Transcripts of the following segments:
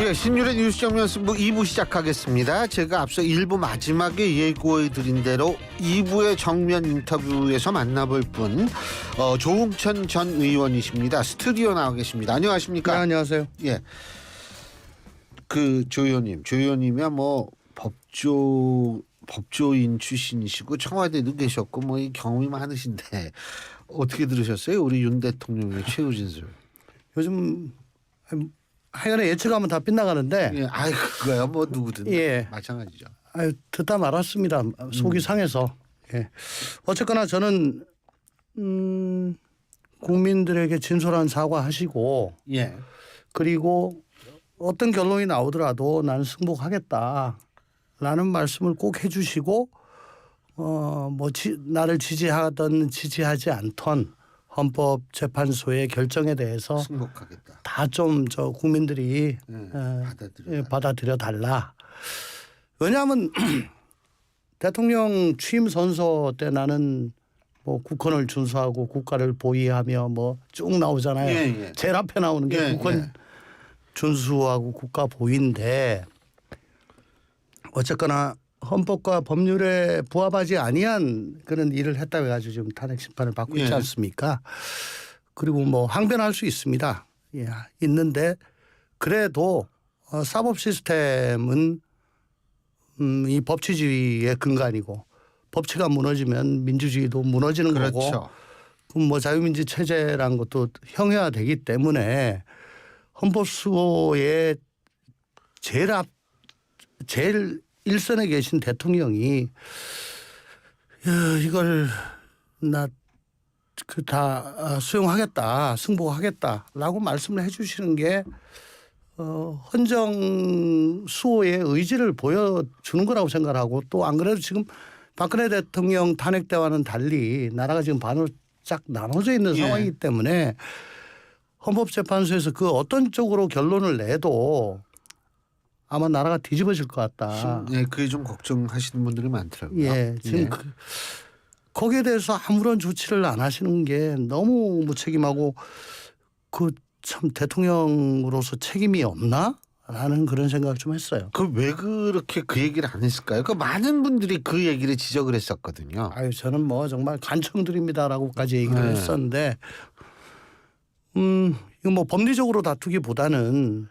예, 신율의 뉴스 정면 승부 2부 시작하겠습니다. 제가 앞서 1부 마지막에 예고해드린 대로 2부의 정면 인터뷰에서 만나볼 분 조홍천 전 의원이십니다. 스튜디오 나와 계십니다. 안녕하십니까? 네, 안녕하세요. 예, 그 조 의원님이야 뭐 법조인 출신이시고 청와대도 계셨고 뭐 이 경험이 많으신데 어떻게 들으셨어요? 우리 윤 대통령의 최후 진술. 요즘 하여간에 예측하면 다 빗나가는데. 예, 아이 그거야 뭐 누구든 예. 마찬가지죠. 듣다 말았습니다. 속이 상해서. 예. 어쨌거나 저는 국민들에게 진솔한 사과하시고. 예. 그리고 어떤 결론이 나오더라도 나는 승복하겠다라는 말씀을 꼭 해주시고 나를 지지하던 지지하지 않던 헌법재판소의 결정에 대해서 승복하겠다. 다 좀 국민들이 받아들여 달라. 왜냐하면 대통령 취임 선서 때 나는 뭐 국헌을 준수하고 국가를 보위하며 뭐 쭉 나오잖아요. 예. 제일 앞에 나오는 게 국헌 예. 준수하고 국가 보위인데 어쨌거나 헌법과 법률에 부합하지 아니한 그런 일을 했다고 해가지고 지금 탄핵 심판을 받고 있지 않습니까? 그리고 뭐 항변할 수 있습니다. 예, 있는데 그래도 사법 시스템은 이 법치주의의 근간이고 법치가 무너지면 민주주의도 무너지는 그렇죠. 거고 그럼 뭐 자유민주 체제라는 것도 형해화되기 때문에 헌법수호의 제일 일선에 계신 대통령이 이걸 나 다 수용하겠다, 승복하겠다라고 말씀을 해주시는 게 헌정 수호의 의지를 보여주는 거라고 생각하고 또 안 그래도 지금 박근혜 대통령 탄핵 때와는 달리 나라가 지금 반으로 쫙 나눠져 있는 상황이기 때문에 헌법재판소에서 그 어떤 쪽으로 결론을 내도 아마 나라가 뒤집어질 것 같다. 예, 그게 좀 걱정하시는 분들이 많더라고요. 예, 지금 거기에 대해서 아무런 조치를 안 하시는 게 너무 무책임하고 참 대통령으로서 책임이 없나라는 그런 생각을 좀 했어요. 그 왜 그렇게 그 얘기를 안 했을까요? 그 많은 분들이 그 얘기를 지적을 했었거든요. 저는 뭐 정말 간청드립니다라고까지 얘기를 했었는데, 이거 뭐 법리적으로 다투기보다는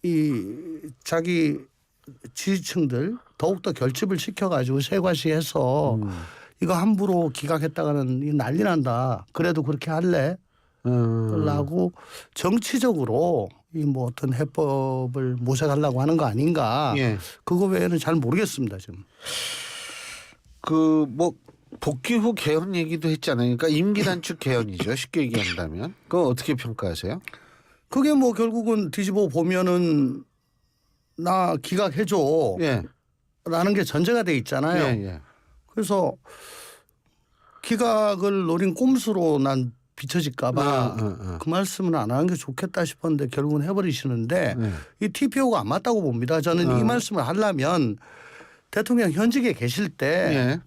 이 자기 지지층들 더욱더 결집을 시켜가지고 세과시해서 이거 함부로 기각했다가는 이 난리 난다. 그래도 그렇게 할래? 라고 정치적으로 이 뭐 어떤 해법을 모색하려고 하는 거 아닌가. 예. 그거 외에는 잘 모르겠습니다 지금. 그 뭐 복귀 후 개헌 얘기도 했잖아요. 그러니까 임기 단축 개헌이죠. 쉽게 얘기한다면. 그거 어떻게 평가하세요? 그게 뭐 결국은 뒤집어 보면은 나 기각해줘. 예. 라는 게 전제가 돼 있잖아요. 예. 그래서 기각을 노린 꼼수로 난 비춰질까 봐 그 말씀은 안 하는 게 좋겠다 싶었는데 결국은 해버리시는데 이 TPO가 안 맞다고 봅니다. 저는 이 말씀을 하려면 대통령 현직에 계실 때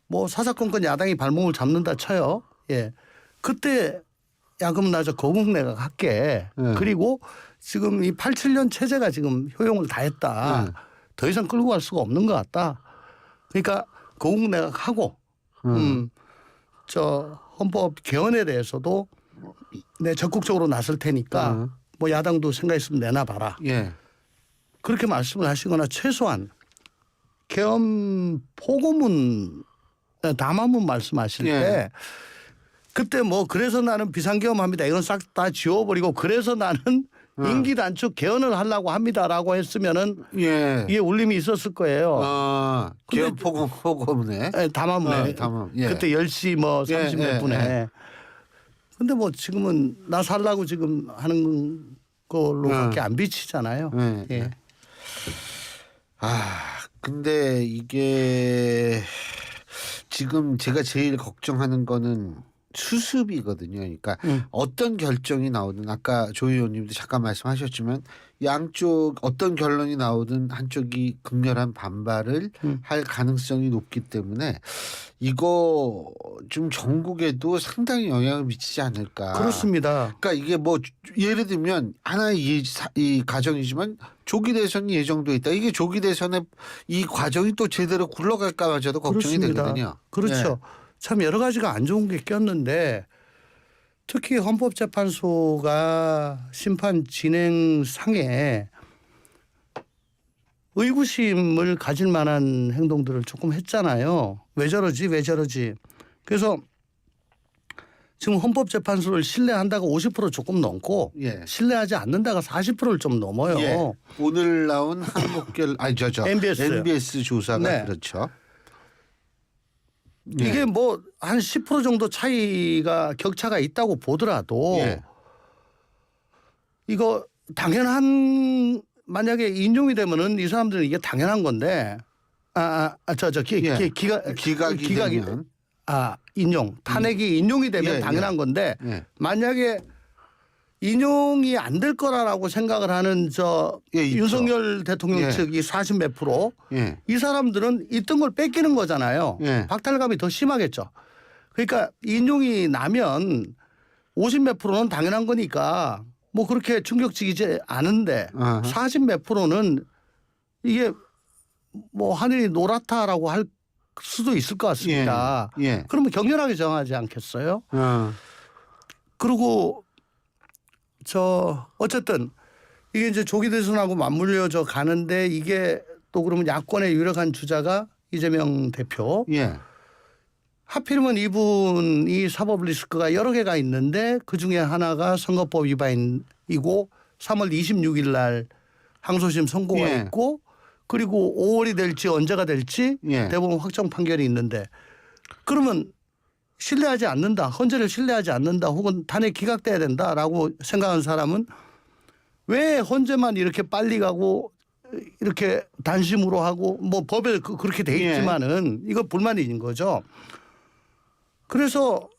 뭐 사사건건 야당이 발목을 잡는다 쳐요. 예. 그때 야 그럼 나 저 거국 내각 할게. 그리고 지금 이 87년 체제가 지금 효용을 다 했다. 더 이상 끌고 갈 수가 없는 것 같다. 그러니까 거국 내각 하고 저 헌법 개헌에 대해서도 내 적극적으로 나설 테니까 뭐 야당도 생각 있으면 내놔봐라. 예. 그렇게 말씀을 하시거나 최소한 개헌 포고문 담화문 말씀하실 때 그때 뭐 그래서 나는 비상계엄합니다. 이건 싹 다 지워버리고 그래서 나는 임기 단축 개헌을 하려고 합니다라고 했으면은 이게 울림이 있었을 거예요. 개헌 포고문에. 담화문에. 그때 10시 뭐 30 몇 분에. 근데 뭐 지금은 나 살라고 지금 하는 걸로밖에 안 비치잖아요. 예. 근데 이게 지금 제가 제일 걱정하는 거는 수습이거든요. 그러니까 어떤 결정이 나오든 아까 조 의원님도 잠깐 말씀하셨지만 양쪽 어떤 결론이 나오든 한쪽이 극렬한 반발을 할 가능성이 높기 때문에 이거 좀 전국에도 상당히 영향을 미치지 않을까. 그렇습니다. 그러니까 이게 뭐 예를 들면 하나의 이 가정이지만 조기 대선이 예정돼 있다. 이게 조기 대선의 이 과정이 또 제대로 굴러갈까마저도 걱정이 그렇습니다. 되거든요. 그렇죠. 참 여러 가지가 안 좋은 게 꼈는데 특히 헌법재판소가 심판 진행상에 의구심을 가질 만한 행동들을 조금 했잖아요. 왜 저러지 왜 저러지. 그래서 지금 헌법재판소를 신뢰한다가 50% 조금 넘고 예. 신뢰하지 않는다가 40%를 좀 넘어요. 예. 오늘 나온 한국결 아니 저 MBS 조사가 네. 그렇죠. 예. 이게 뭐 한 10% 정도 차이가 격차가 있다고 보더라도 예. 이거 당연한 만약에 인용이 되면은 이 사람들은 이게 당연한 건데 기각이 되면 인용 탄핵이 인용이 되면 예, 당연한 예. 건데 예. 만약에 인용이 안 될 거라고 생각을 하는 예, 있죠. 윤석열 대통령 예. 측이 40 몇 프로 예. 이 사람들은 있던 걸 뺏기는 거잖아요. 예. 박탈감이 더 심하겠죠. 그러니까 인용이 나면 50 몇 프로는 당연한 거니까 뭐 그렇게 충격적이지 않은데 아하. 40 몇 프로는 이게 뭐 하늘이 노랗다라고 할 수도 있을 것 같습니다. 예. 그러면 격렬하게 정하지 않겠어요? 그리고 어쨌든 이게 이제 조기 대선하고 맞물려져 가는데 이게 또 그러면 야권의 유력한 주자가 이재명 대표. 예. 하필이면 이분이 사법 리스크가 여러 개가 있는데 그중에 하나가 선거법 위반이고 3월 26일 날 항소심 선고가 예. 있고 그리고 5월이 될지 언제가 될지 예. 대법원 확정 판결이 있는데 그러면 신뢰하지 않는다. 헌재를 신뢰하지 않는다. 혹은 탄핵 기각돼야 된다라고 생각하는 사람은 왜 헌재만 이렇게 빨리 가고 이렇게 단심으로 하고 뭐 법에 그렇게 돼 있지만은 이거 불만이 있는 거죠. 그래서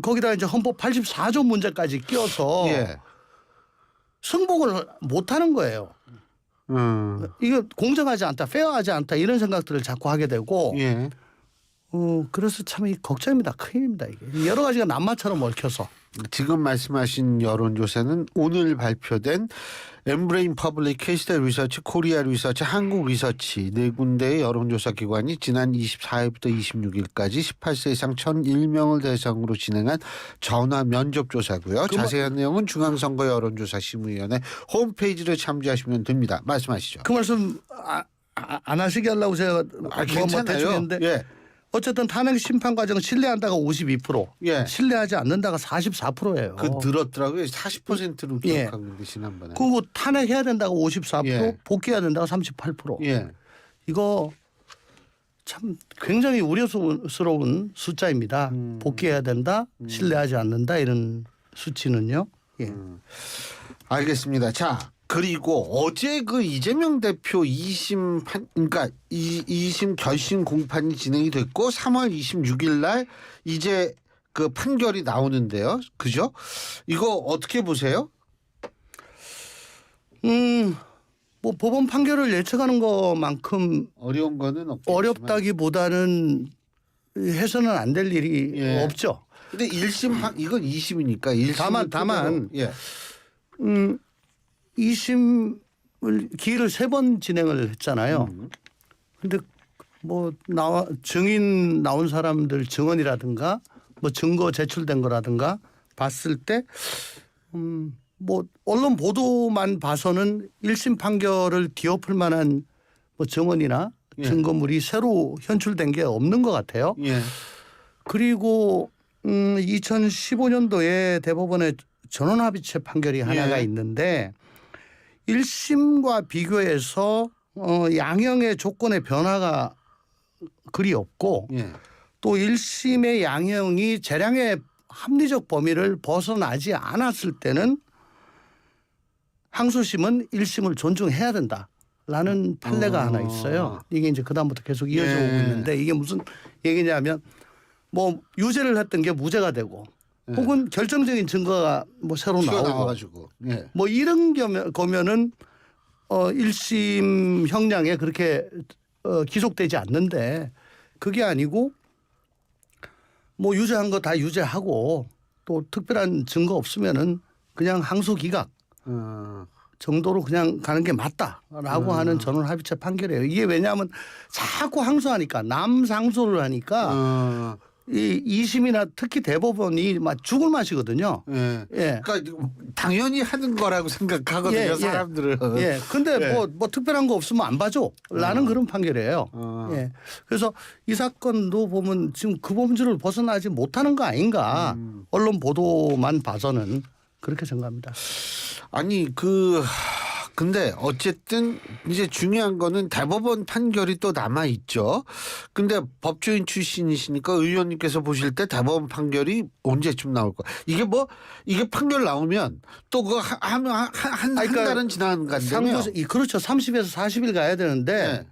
거기다 이제 헌법 84조 문제까지 끼워서 예. 승복을 못 하는 거예요. 이거 공정하지 않다, 페어하지 않다 이런 생각들을 자꾸 하게 되고 예. 그래서 참 이 걱정입니다. 큰일입니다. 이게 여러 가지가 남마처럼 얽혀서. 지금 말씀하신 여론조사는 오늘 발표된 엠브레인 퍼블릭 케이스터 리서치 코리아 리서치 한국 리서치 네 군데의 여론조사 기관이 지난 24일부터 26일까지 18세 이상 1,001명을 대상으로 진행한 전화 면접조사고요. 자세한 내용은 중앙선거 여론조사 심의위원회 홈페이지를 참조하시면 됩니다. 말씀하시죠. 그 말씀 안 하시게 하려고 제가 괜찮아요. 했는데 예. 어쨌든 탄핵 심판 과정 신뢰한다가 52%, 예. 신뢰하지 않는다가 44%예요. 늘었더라고요. 40%로 기록한 건데 지난번에. 그리고 탄핵해야 된다가 54%, 예. 복귀해야 된다가 38%. 예. 이거 참 굉장히 우려스러운 숫자입니다. 복귀해야 된다, 신뢰하지 않는다 이런 수치는요. 예. 알겠습니다. 자. 그리고 어제 그 이재명 대표 2심 그러니까 2심 결심 공판이 진행이 됐고 3월 26일 날 이제 그 판결이 나오는데요. 그죠? 이거 어떻게 보세요? 뭐 법원 판결을 예측하는 것만큼 어려운 거는 없겠지만 어렵다기보다는 해서는 안 될 일이 예. 없죠. 근데 1심 이건 2심이니까 1심 다만 예. 2심을 기일을 3번 진행을 했잖아요. 근데 뭐 증인 나온 사람들 증언이라든가 뭐 증거 제출된 거라든가 봤을 때 뭐 언론 보도만 봐서는 1심 판결을 뒤엎을 만한 뭐 증언이나 예. 증거물이 새로 현출된 게 없는 것 같아요. 예. 그리고 2015년도에 대법원의 전원합의체 판결이 하나가 예. 있는데 1심과 비교해서 양형의 조건의 변화가 그리 없고 예. 또 1심의 양형이 재량의 합리적 범위를 벗어나지 않았을 때는 항소심은 1심을 존중해야 된다라는 판례가 하나 있어요. 이게 이제 그다음부터 계속 이어져 오고 있는데 이게 무슨 얘기냐면 뭐 유죄를 했던 게 무죄가 되고 혹은 결정적인 증거가 뭐 새로 나오고 나와가지고 뭐 이런 거면은 1심 형량에 그렇게 기속되지 않는데 그게 아니고 뭐 유죄한 거 다 유죄하고 또 특별한 증거 없으면은 그냥 항소 기각 정도로 그냥 가는 게 맞다라고 하는 전원 합의체 판결이에요. 이게 왜냐하면 자꾸 항소하니까 남상소를 하니까 이 2심이나 특히 대법원이 막 죽을 맛이거든요. 예. 예. 그러니까 당연히 하는 거라고 생각하거든요, 예, 예. 사람들은. 예. 근데 예. 뭐 특별한 거 없으면 안 봐줘. 라는 그런 판결이에요. 예. 그래서 이 사건도 보면 지금 그 범주를 벗어나지 못하는 거 아닌가. 언론 보도만 봐서는 그렇게 생각합니다. 아니 근데 어쨌든 이제 중요한 거는 대법원 판결이 또 남아 있죠. 근데 법조인 출신이시니까 의원님께서 보실 때 대법원 판결이 언제쯤 나올 거야? 이게 판결 나오면 또 그거 한 달은 지나는 건데요. 그렇죠. 30에서 40일 가야 되는데 네.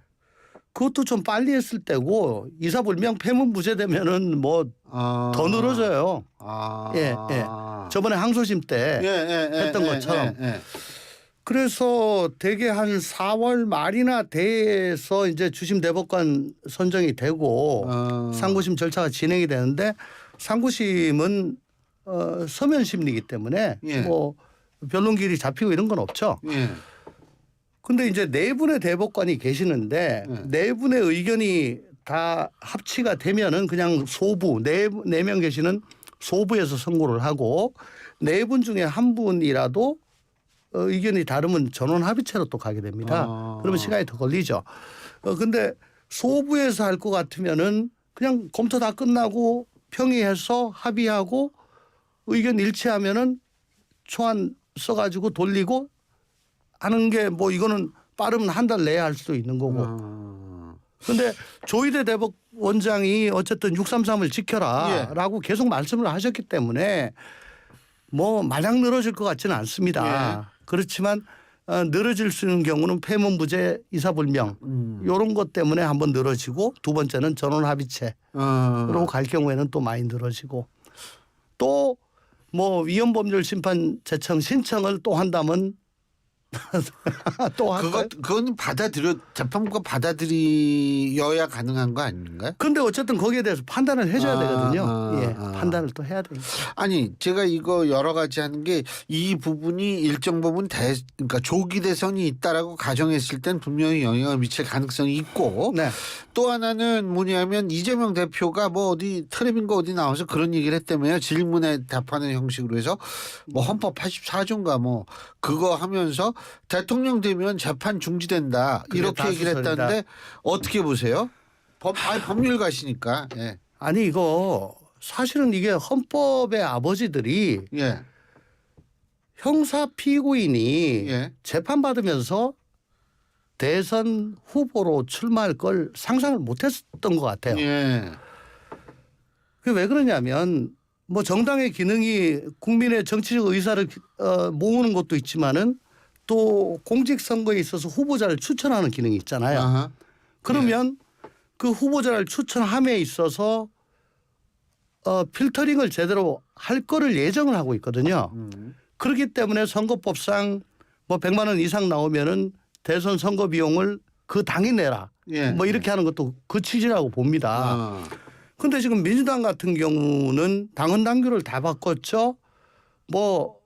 그것도 좀 빨리 했을 때고 이사불명 폐문무죄 되면은 뭐 더 늘어져요. 예, 예. 저번에 항소심 때 했던 것처럼. 그래서 대개 한 4월 말이나 돼서 이제 주심 대법관 선정이 되고 상고심 절차가 진행이 되는데 상고심은 서면 심리이기 때문에 뭐 변론기일이 잡히고 이런 건 없죠. 근데 이제 네 분의 대법관이 계시는데 네 분의 의견이 다 합치가 되면은 그냥 소부 네 명 계시는 소부에서 선고를 하고 네 분 중에 한 분이라도 의견이 다르면 전원 합의체로 또 가게 됩니다. 그러면 시간이 더 걸리죠. 근데 소부에서 할 것 같으면은 그냥 검토 다 끝나고 평의해서 합의하고 의견 일치하면은 초안 써가지고 돌리고 하는 게 뭐 이거는 빠르면 한 달 내에 할 수도 있는 거고. 근데 조희대 대법원장이 어쨌든 633을 지켜라라고 계속 말씀을 하셨기 때문에 뭐 마냥 늘어질 것 같지는 않습니다. 그렇지만 늘어질 수 있는 경우는 폐문무죄 이사불명 이런 것 때문에 한번 늘어지고 두 번째는 전원합의체로 갈 경우에는 또 많이 늘어지고 또 뭐 위헌법률 심판 제청 신청을 또 한다면 또 할까요? 그건 재판부가 받아들여야 가능한 거 아닌가요? 근데 어쨌든 거기에 대해서 판단을 해줘야 되거든요. 판단을 또 해야 되니까. 아니 제가 이거 여러 가지 하는 게 이 부분이 일정 부분 그러니까 조기 대선이 있다라고 가정했을 땐 분명히 영향을 미칠 가능성이 있고 또 하나는 뭐냐면 이재명 대표가 뭐 어디 텔레비인가 어디 나와서 그런 얘기를 했다며요. 질문에 답하는 형식으로 해서 뭐 헌법 84조인가 뭐 그거 하면서 대통령 되면 재판 중지된다 이렇게 얘기를 했다는데 어떻게 보세요? 법률가시니까. 예. 아니 이거 사실은 이게 헌법의 아버지들이 형사 피고인이 재판받으면서 대선 후보로 출마할 걸 상상을 못했던 것 같아요. 그게 왜 그러냐면 뭐 정당의 기능이 국민의 정치적 의사를 모으는 것도 있지만은 또 공직선거에 있어서 후보자를 추천하는 기능이 있잖아요. 그러면 그 후보자를 추천함에 있어서 필터링을 제대로 할 거를 예정을 하고 있거든요. 그렇기 때문에 선거법상 뭐 100만 원 이상 나오면은 대선 선거 비용을 그 당이 내라. 뭐 이렇게 하는 것도 그 취지라고 봅니다. 근데 지금 민주당 같은 경우는 당헌 당규를 다 바꿨죠. 뭐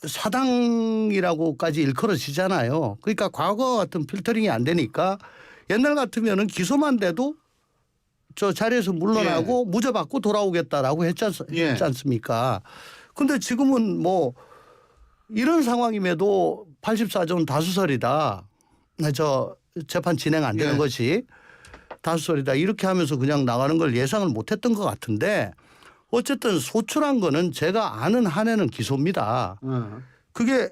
사당이라고까지 일컬어지잖아요. 그러니까 과거 같은 필터링이 안 되니까 옛날 같으면은 기소만 돼도 저 자리에서 물러나고 무죄 받고 돌아오겠다라고 했지 않습니까? 근데 지금은 뭐 이런 상황임에도 84조는 다수설이다. 저 재판 진행 안 되는 것이 다수설이다. 이렇게 하면서 그냥 나가는 걸 예상을 못했던 것 같은데 어쨌든 소추란 거는 제가 아는 한에는 기소입니다. 그게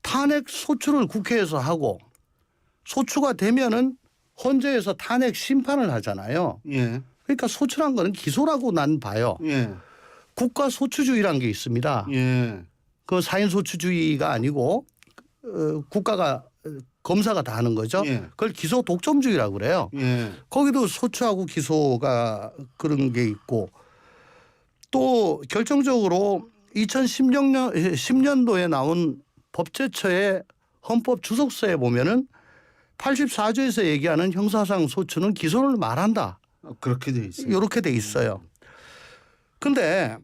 탄핵 소추를 국회에서 하고 소추가 되면은 헌재에서 탄핵 심판을 하잖아요. 그러니까 소추란 거는 기소라고 난 봐요. 국가 소추주의라는 게 있습니다. 그 사인 소추주의가 아니고 국가가 검사가 다 하는 거죠. 예. 그걸 기소 독점주의라고 그래요. 예. 거기도 소추하고 기소가 그런 게 있고 또 결정적으로 10년도에 나온 법제처의 헌법 주석서에 보면은 84조에서 얘기하는 형사상 소추는 기소를 말한다. 그렇게 돼 있어요. 이렇게 돼 있어요. 근데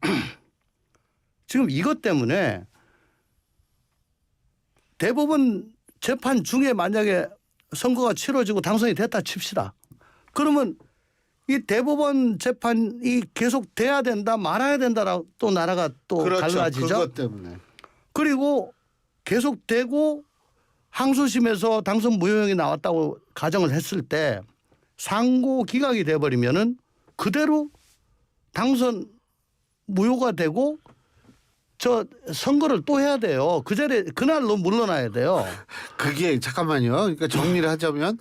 지금 이것 때문에 대법원 재판 중에 만약에 선거가 치러지고 당선이 됐다 칩시다. 그러면 이 대법원 재판이 계속 돼야 된다 말아야 된다라고 또 나라가 또 그렇죠. 갈라지죠. 그것 때문에. 그리고 계속되고 항소심에서 당선 무효형이 나왔다고 가정을 했을 때 상고 기각이 돼버리면은 그대로 당선 무효가 되고 저 선거를 또 해야 돼요. 그 자리에 그날로 물러나야 돼요. 그게 잠깐만요. 그러니까 정리를 하자면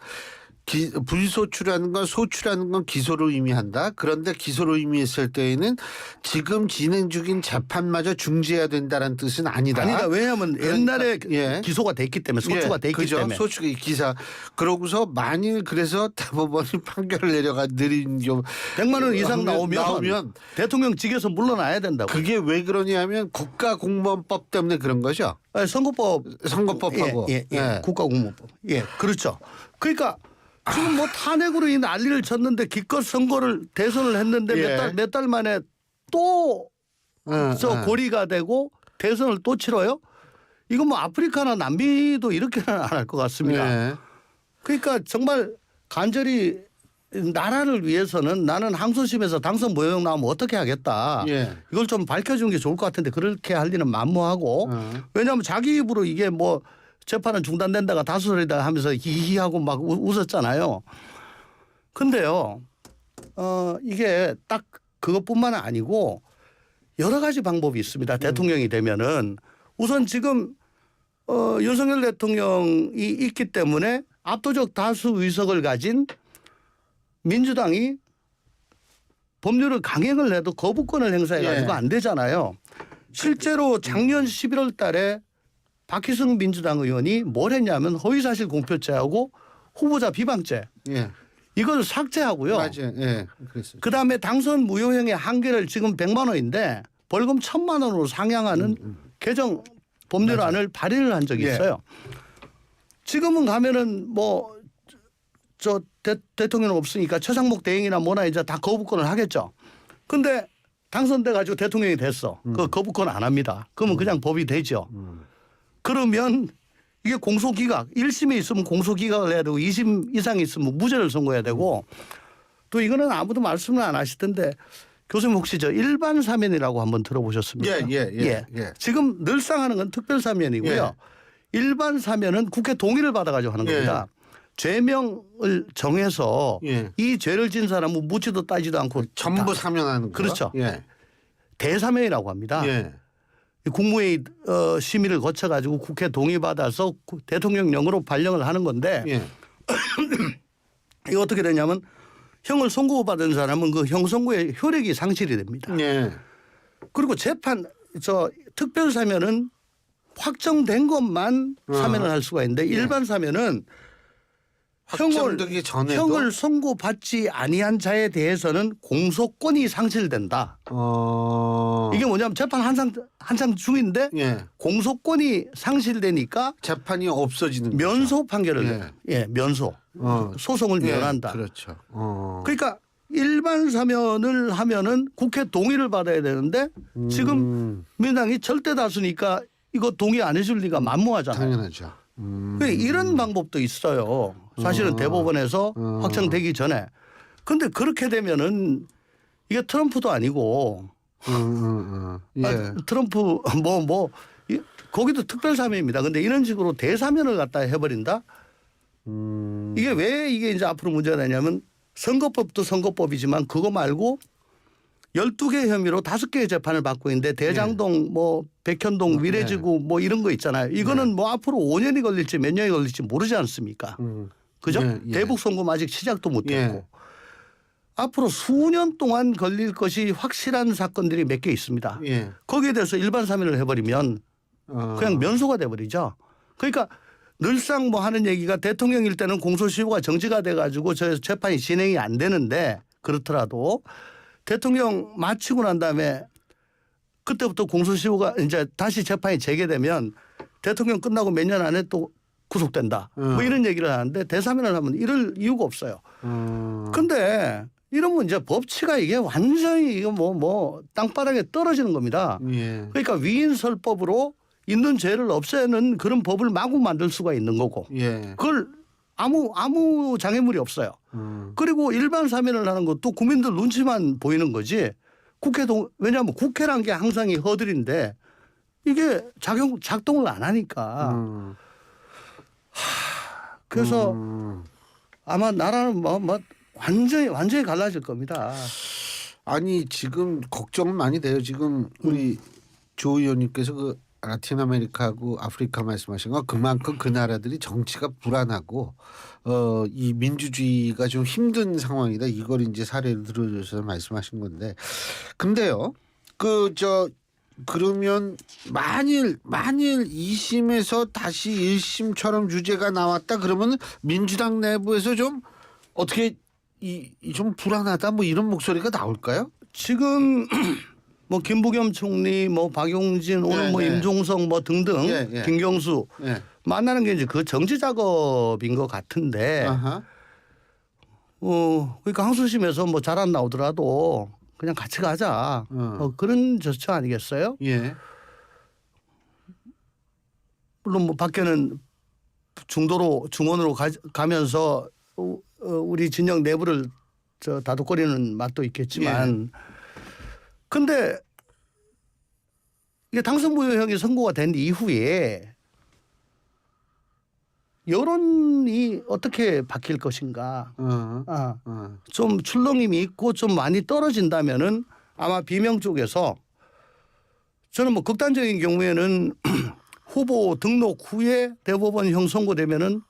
불소추라는 건 소추라는 건 기소를 의미한다. 그런데 기소를 의미했을 때에는 지금 진행 중인 재판마저 중지해야 된다는 뜻은 아니다. 아니다. 왜냐하면 옛날에 예. 기소가 됐기 때문에 소추가 됐기 그죠? 때문에. 소추가 기사. 그러고서 만일 그래서 대법원이 판결을 내려가 느린 경우 100만 원 이상 나오면 대통령직에서 물러나야 된다고. 그게 왜 그러냐면 국가공무원법 때문에 그런 거죠. 선거법하고. 예. 국가공무원법. 예, 그렇죠. 그러니까 지금 뭐 탄핵으로 이 난리를 쳤는데 기껏 선거를 대선을 했는데 예. 몇 달 만에 또 고리가 되고 대선을 또 치러요? 이건 뭐 아프리카나 남미도 이렇게는 안 할 것 같습니다. 예. 그러니까 정말 간절히 나라를 위해서는 나는 항소심에서 당선 무효형 나오면 어떻게 하겠다. 예. 이걸 좀 밝혀주는 게 좋을 것 같은데 그렇게 할 리는 만무하고 왜냐하면 자기 입으로 이게 뭐 재판은 중단된다가 다수설이다 하면서 히히하고 막 웃었잖아요. 근데요, 이게 딱 그것뿐만 아니고 여러 가지 방법이 있습니다. 대통령이 되면은 우선 지금 윤석열 대통령이 있기 때문에 압도적 다수 의석을 가진 민주당이 법률을 강행을 해도 거부권을 행사해 가지고 예. 안 되잖아요. 실제로 작년 11월 달에 박희승 민주당 의원이 뭘 했냐면 허위사실 공표죄하고 후보자 비방죄 예. 이걸 삭제하고요. 맞아요. 예. 그랬어요. 그다음에 당선 무효형의 한계를 지금 100만 원인데 벌금 1,000만 원으로 상향하는 개정 법률안을 발의를 한 적이 예. 있어요. 지금은 가면은 뭐 저 대통령 없으니까 최상목 대행이나 뭐나 이제 다 거부권을 하겠죠. 근데 당선돼 가지고 대통령이 됐어. 그 거부권 안 합니다. 그러면 그냥 법이 되죠. 그러면 이게 공소기각 1심에 있으면 공소기각을 해야 되고 2심 이상이 있으면 무죄를 선고해야 되고 또 이거는 아무도 말씀을 안 하시던데 교수님 혹시 저 일반 사면이라고 한번 들어보셨습니까? 예. 지금 늘상 하는 건 특별 사면이고요. 예. 일반 사면은 국회 동의를 받아가지고 하는 예. 겁니다. 죄명을 정해서 예. 이 죄를 진 사람은 묻지도 따지도 않고 전부 다 사면하는 거. 그렇죠. 예. 대사면이라고 합니다. 예. 국무회의 심의를 거쳐가지고 국회 동의받아서 대통령령으로 발령을 하는 건데 예. 이거 어떻게 되냐면 형을 선고받은 사람은 그 형 선고의 효력이 상실이 됩니다. 예. 그리고 재판 특별 사면은 확정된 것만 사면을 할 수가 있는데 일반 사면은 확정되기 전에도 형을 선고받지 아니한 자에 대해서는 공소권이 상실된다. 이게 뭐냐면 재판 한창 중인데 예. 공소권이 상실되니까 재판이 없어지는 거죠. 면소 판결을 내요. 예, 면소. 소송을 예. 면한다. 그렇죠. 그러니까 일반 사면을 하면은 국회 동의를 받아야 되는데 지금 민주당이 절대 다수니까 이거 동의 안 해줄 리가 만무하잖아요. 당연하죠. 이런 방법도 있어요. 사실은 대법원에서 확정되기 전에. 근데 그렇게 되면은 이게 트럼프도 아니고 예. 트럼프 거기도 특별사면입니다. 근데 이런 식으로 대사면을 갖다 해버린다. 이게 왜 이게 이제 앞으로 문제가 되냐면 선거법도 선거법이지만 그거 말고 12개 혐의로 5개의 재판을 받고 있는데 대장동 뭐 백현동 위례지구 뭐 이런 거 있잖아요. 이거는 뭐 앞으로 5년이 걸릴지 몇 년이 걸릴지 모르지 않습니까? 그죠? 대북 송금 아직 시작도 못했고 앞으로 수년 동안 걸릴 것이 확실한 사건들이 몇 개 있습니다. 거기에 대해서 일반 사면을 해버리면 그냥 면소가 돼버리죠. 그러니까 늘상 뭐 하는 얘기가 대통령일 때는 공소시효가 정지가 돼가지고 저 재판이 진행이 안 되는데 그렇더라도 대통령 마치고 난 다음에 그때부터 공소시효가 이제 다시 재판이 재개되면 대통령 끝나고 몇 년 안에 또 구속된다. 뭐 이런 얘기를 하는데 대사면을 하면 이럴 이유가 없어요. 근데 이러면 이제 법치가 이게 완전히 이거 뭐 땅바닥에 떨어지는 겁니다. 예. 그러니까 위인설법으로 있는 죄를 없애는 그런 법을 마구 만들 수가 있는 거고. 예. 그걸 아무 장애물이 없어요. 그리고 일반 사면을 하는 것도 국민들 눈치만 보이는 거지. 왜냐하면 국회란 게 항상 이 허들인데 이게 작동을 안 하니까. 그래서 아마 나라는 뭐 완전히 갈라질 겁니다. 아니 지금 걱정은 많이 돼요. 지금 우리 조 의원님께서 그 라틴 아메리카하고 아프리카 말씀하신 거 그만큼 그 나라들이 정치가 불안하고 이 민주주의가 좀 힘든 상황이다. 이걸 이제 사례를 들어줘서 말씀하신 건데, 근데요, 그러면 만일 2심에서 다시 1심처럼 유죄가 나왔다 그러면 민주당 내부에서 좀 어떻게 좀 불안하다 뭐 이런 목소리가 나올까요? 지금 뭐 김부겸 총리, 뭐 박용진, 오늘 뭐 임종석 뭐 등등, 김경수 만나는 게 이제 그 정치 작업인 것 같은데, 그러니까 항소심에서 뭐 잘 안 나오더라도 그냥 같이 가자. 그런 저처 아니겠어요? 예. 물론 뭐 밖에는 중원으로 가면서 우리 진영 내부를 다독거리는 맛도 있겠지만, 근데 이게 당선 무효형이 선고가 된 이후에 여론이 어떻게 바뀔 것인가. 좀 출렁임이 있고 좀 많이 떨어진다면은 아마 비명 쪽에서, 저는 뭐 극단적인 경우에는 후보 등록 후에 대법원형 선고되면은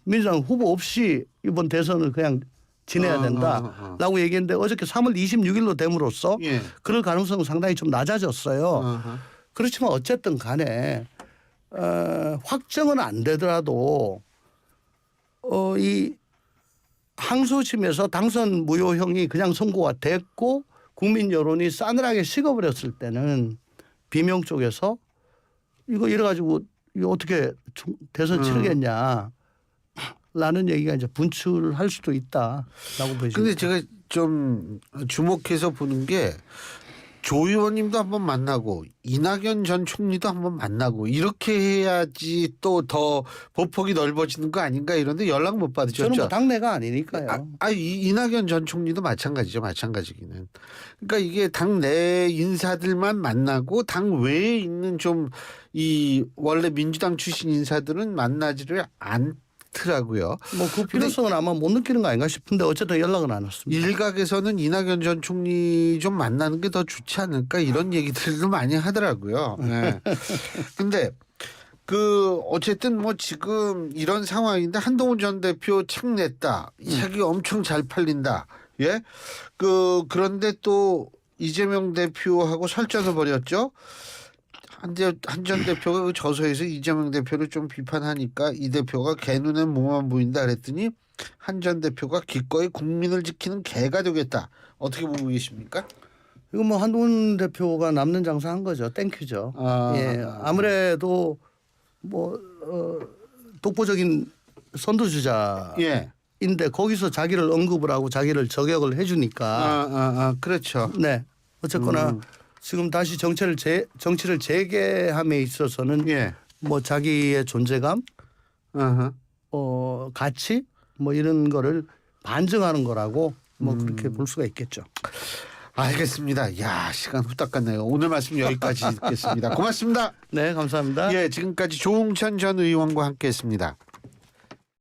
민주당 후보 없이 이번 대선을 그냥 지내야 된다라고 얘기했는데 어저께 3월 26일로 됨으로써 그럴 가능성은 상당히 좀 낮아졌어요. 그렇지만 어쨌든 간에 확정은 안 되더라도 이 항소심에서 당선 무효형이 그냥 선고가 됐고 국민 여론이 싸늘하게 식어버렸을 때는 비명 쪽에서 이거 이래가지고 이거 어떻게 대선 치르겠냐. 라는 얘기가 이제 분출할 수도 있다라고 보시죠. 근데 제가 좀 주목해서 보는 게 조 의원님도 한번 만나고 이낙연 전 총리도 한번 만나고 이렇게 해야지 또 더 보폭이 넓어지는 거 아닌가 이런데 연락 못 받으셨죠? 저는 뭐 당내가 아니니까요. 이낙연 전 총리도 마찬가지죠. 마찬가지기는. 그러니까 이게 당내 인사들만 만나고 당 외에 있는 좀 이 원래 민주당 출신 인사들은 만나지를 않더라고요. 뭐 그 필요성은 아마 못 느끼는 거 아닌가 싶은데 어쨌든 연락은 안 왔습니다. 일각에서는 이낙연 전 총리 좀 만나는 게 더 좋지 않을까 이런 얘기들도 많이 하더라고요. 네. 근데 어쨌든 뭐 지금 이런 상황인데 한동훈 전 대표 책 냈다. 이 책이 엄청 잘 팔린다. 예. 그런데 또 이재명 대표하고 설전을 벌였죠. 한 전 대표가 그 저서에서 이재명 대표를 좀 비판하니까 이 대표가 개 눈에 뭐만 보인다 그랬더니 한 전 대표가 기꺼이 국민을 지키는 개가 되겠다. 어떻게 보고 계십니까? 이거 뭐 한동훈 대표가 남는 장사한 거죠. 땡큐죠. 아무래도 뭐 독보적인 선두주자인데 거기서 자기를 언급을 하고 자기를 저격을 해주니까. 그렇죠. 네. 어쨌거나 지금 다시 정치를 재개함에 있어서는 뭐 자기의 존재감, 가치 뭐 이런 거를 반증하는 거라고 뭐 그렇게 볼 수가 있겠죠. 알겠습니다. 야, 시간 후딱 갔네요. 오늘 말씀 여기까지 듣겠습니다. 고맙습니다. 네, 감사합니다. 예, 지금까지 조홍천 전 의원과 함께했습니다.